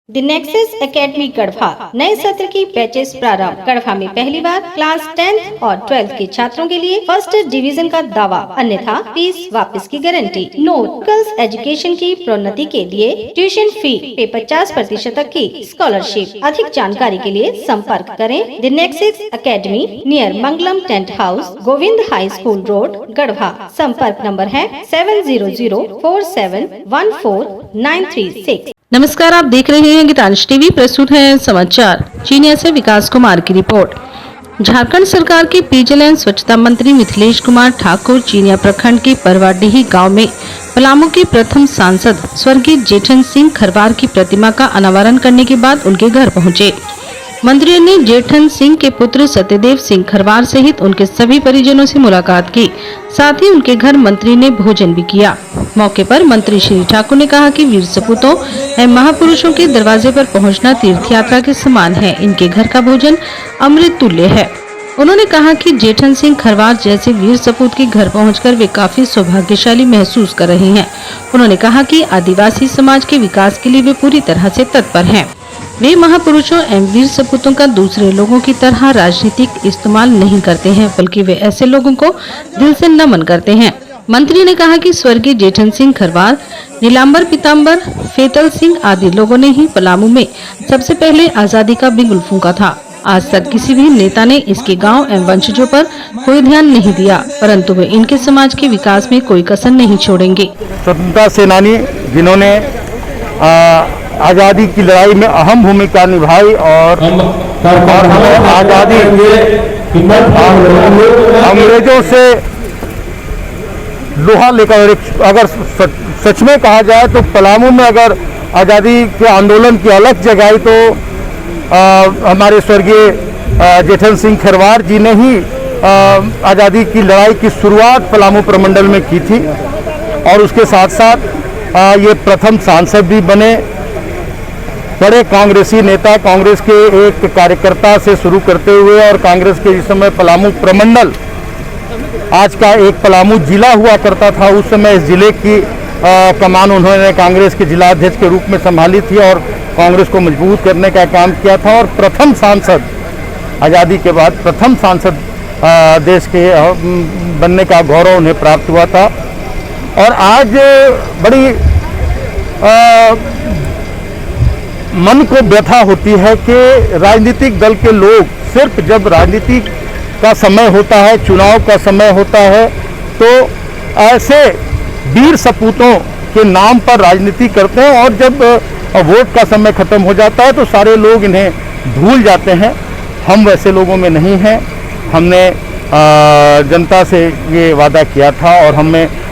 The nexus academy Garhwa नए सत्र की बैचेस प्रारंभ। गढ़वा में पहली बार क्लास 10th और 12th के छात्रों के लिए फर्स्ट डिवीजन का दावा, अन्यथा फीस वापस की गारंटी। नोट, गर्ल्स एजुकेशन की प्रोन्नति के लिए ट्यूशन फी पे 50% तक की स्कॉलरशिप। अधिक जानकारी के लिए संपर्क करें the nexus academy near Mangalam tent house, Govind high school road, Garhwa. संपर्क नंबर है 7004714936। नमस्कार, आप देख रहे हैं गीतांश टीवी। प्रस्तुत है समाचार चीनिया से विकास कुमार की रिपोर्ट। झारखंड सरकार के पेयजल एवं स्वच्छता मंत्री मिथिलेश कुमार ठाकुर चीनिया प्रखंड के परवाडीही गांव में पलामू के प्रथम सांसद स्वर्गीय जेठन सिंह खरवार की प्रतिमा का अनावरण करने के बाद उनके घर पहुंचे। मंत्री ने जेठन सिंह के पुत्र सत्यदेव सिंह खरवार सहित उनके सभी परिजनों से मुलाकात की, साथ ही उनके घर मंत्री ने भोजन भी किया। मौके पर मंत्री श्री ठाकुर ने कहा कि वीर सपूतों एवं महापुरुषों के दरवाजे पर पहुंचना तीर्थ यात्रा के समान है। इनके घर का भोजन अमृत तुल्य है। उन्होंने कहा कि जेठन सिंह खरवार जैसे वीर सपूत के घर पहुंचकर वे काफी सौभाग्यशाली महसूस कर रहे हैं। उन्होंने कहा कि आदिवासी समाज के विकास के लिए वे पूरी तरह से तत्पर हैं। वे महापुरुषों एवं वीर सपूतों का दूसरे लोगों की तरह राजनीतिक इस्तेमाल नहीं करते हैं, बल्कि वे ऐसे लोगों को दिल से नमन करते हैं। मंत्री ने कहा कि स्वर्गीय जेठन सिंह खरवार, नीलांबर पीताम्बर, फेतल सिंह आदि लोगों ने ही पलामू में सबसे पहले आजादी का बिगुल फूंका था। आज तक किसी भी नेता ने इसके गांव एवं वंशजों पर कोई ध्यान नहीं दिया, परंतु वे इनके समाज के विकास में कोई कसर नहीं छोड़ेंगे। स्वतंत्रता सेनानी जिन्होंने आज़ादी की लड़ाई में अहम भूमिका निभाई और हमें आज़ादी अंग्रेजों से लोहा लेकर, अगर सच में कहा जाए तो पलामू में अगर आज़ादी के आंदोलन की अलग जगाई तो हमारे स्वर्गीय जेठन सिंह खरवार जी ने ही आज़ादी की लड़ाई की शुरुआत पलामू प्रमंडल में की थी। और उसके साथ साथ ये प्रथम सांसद भी बने। बड़े कांग्रेसी नेता, कांग्रेस के एक कार्यकर्ता से शुरू करते हुए और कांग्रेस के इस समय पलामू प्रमंडल, आज का एक पलामू जिला हुआ करता था, उस समय इस जिले की कमान उन्होंने कांग्रेस के जिला अध्यक्ष के रूप में संभाली थी और कांग्रेस को मजबूत करने का काम किया था। और प्रथम सांसद, आज़ादी के बाद प्रथम सांसद देश के बनने का गौरव उन्हें प्राप्त हुआ था। और आज बड़ी मन को व्यथा होती है कि राजनीतिक दल के लोग सिर्फ जब राजनीति का समय होता है, चुनाव का समय होता है, तो ऐसे वीर सपूतों के नाम पर राजनीति करते हैं और जब वोट का समय खत्म हो जाता है तो सारे लोग इन्हें भूल जाते हैं। हम वैसे लोगों में नहीं हैं। हमने जनता से ये वादा किया था और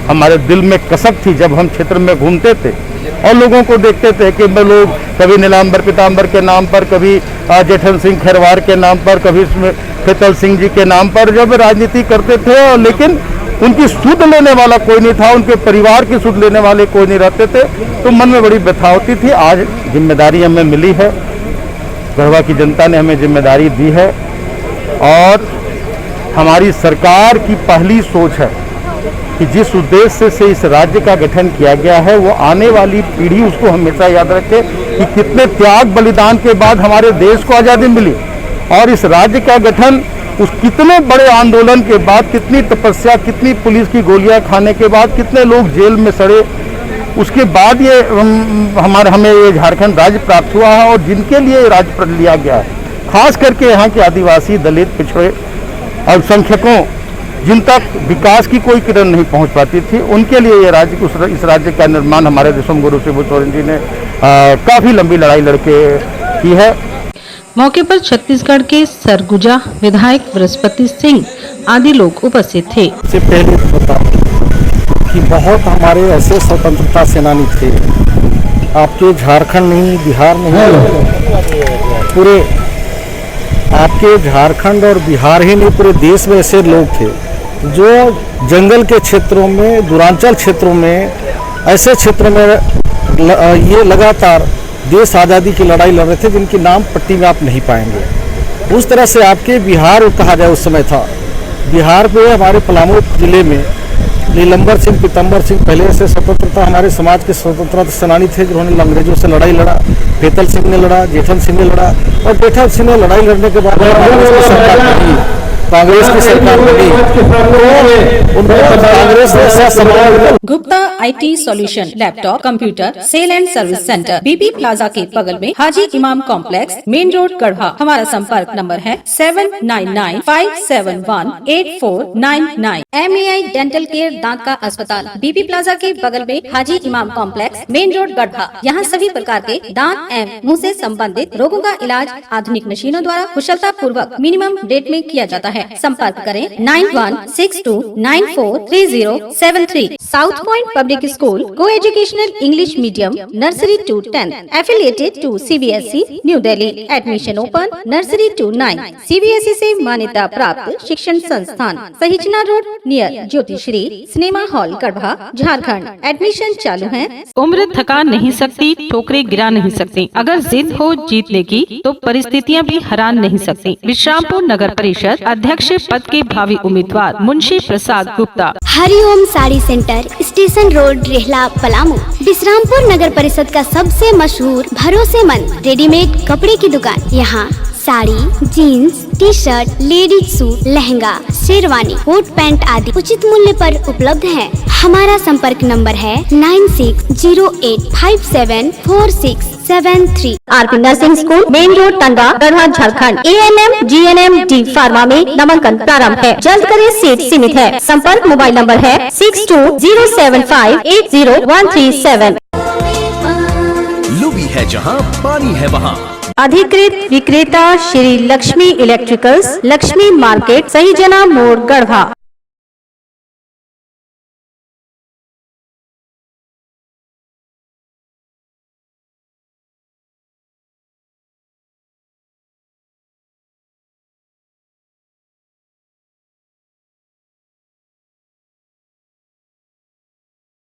हमारे दिल में कसक थी जब हम क्षेत्र में घूमते थे और लोगों को देखते थे कि लोग कभी नीलांबर पीताम्बर के नाम पर, कभी जेठन सिंह खरवार के नाम पर, कभी फेतल सिंह जी के नाम पर जब राजनीति करते थे, और लेकिन उनकी सुध लेने वाला कोई नहीं था, उनके परिवार की सुध लेने वाले कोई नहीं रहते थे, तो मन में बड़ी व्यथा होती थी। आज जिम्मेदारी हमें मिली है, गढ़वा की जनता ने हमें जिम्मेदारी दी है और हमारी सरकार की पहली सोच है कि जिस उद्देश्य से इस राज्य का गठन किया गया है वो आने वाली पीढ़ी उसको हमेशा याद रखे कि कितने त्याग बलिदान के बाद हमारे देश को आज़ादी मिली और इस राज्य का गठन उस कितने बड़े आंदोलन के बाद, कितनी तपस्या, कितनी पुलिस की गोलियां खाने के बाद, कितने लोग जेल में सड़े, उसके बाद ये हमें ये झारखंड राज्य प्राप्त हुआ है और जिनके लिए ये राज्य लिया गया है, खास करके यहाँ के आदिवासी, दलित, पिछड़े, अल्पसंख्यकों, जिन तक विकास की कोई किरण नहीं पहुंच पाती थी, उनके लिए ये राज्य, इस राज्य का निर्माण हमारे देशम गुरु शिबू सोरेन जी ने काफी लंबी लड़ाई लड़के की है। मौके पर छत्तीसगढ़ के सरगुजा विधायक बृहस्पति सिंह आदि लोग उपस्थित थे। इससे पहले बता कि बहुत हमारे ऐसे स्वतंत्रता सेनानी थे, आपके झारखंड नहीं, बिहार नहीं, पूरे आपके झारखंड और बिहार ही नहीं, पूरे देश में ऐसे लोग थे जो जंगल के क्षेत्रों में, दूरांचल क्षेत्रों में, ऐसे क्षेत्रों में ये लगातार देश आज़ादी की लड़ाई लड़ रहे थे जिनके नाम पट्टी में आप नहीं पाएंगे। उस तरह से आपके बिहार कहा जाए उस समय था, बिहार पे हमारे पलामू जिले में नीलंबर सिंह, पीतम्बर सिंह पहले से स्वतंत्रता हमारे समाज के स्वतंत्रता सेनानी थे, जिन्होंने अंग्रेजों से लड़ाई लड़ा। फेतल सिंह ने लड़ा, जेठन सिंह ने लड़ा, और जेठन सिंह ने लड़ाई लड़ने के बाद कांग्रेस की सरकार बनी, तो उनको कांग्रेस ने ऐसा समाज। Gupta IT solution laptop computer sale and service centre BB plaza के बगल में हाजी इमाम कॉम्प्लेक्स मेन रोड गढ़वा। हमारा संपर्क नंबर है 7995718499। MAI डेंटल केयर दांत का अस्पताल बीबी प्लाजा के बगल में हाजी इमाम कॉम्प्लेक्स मेन रोड गढ़वा। यहाँ सभी प्रकार के दांत एवं मुंह से संबंधित रोगों का इलाज आधुनिक मशीनों द्वारा कुशलता पूर्वक मिनिमम रेट में किया जाता है। संपर्क करें 9162943073। साउथ पॉइंट पब्लिक स्कूल को educational English medium nursery to 10th affiliated to CBSE New Delhi. Admission open nursery to 9। CBSE से मान्यता प्राप्त शिक्षण संस्थान Sahijna road near Jyotishri cinema hall Garhwa Jharkhand. Admission चालू है। उम्र थका नहीं सकती, ठोकरें गिरा नहीं सकती। अगर जिद हो जीतने की तो परिस्थितियां भी हरा नहीं सकती। विश्रामपुर नगर परिषद अध्यक्ष पद के भावी उम्मीदवार Munshi Prasad Gupta. Hariom sari centre, station road, Rehla, Palamu. Vishrampur नगर परिषद का सबसे मशहूर भरोसेमंद रेडीमेड कपड़े की दुकान। यहाँ sari, jeans, T shirt, ladies suit, lehenga, sherwani, coat pant आदि उचित मूल्य पर उपलब्ध है। हमारा संपर्क नंबर है 9608574673। RP nursing school main road Tanda Garhwa Jharkhand. ANM GNM D pharma में नामांकन प्रारंभ है। जल्द करें, सीट सीमित है। संपर्क मोबाइल नंबर है 6207580137। लुबी है जहां पानी है वहां। अधिकृत विक्रेता श्री लक्ष्मी इलेक्ट्रिकल्स, लक्ष्मी मार्केट, सही जना मोड़ गढ़वा।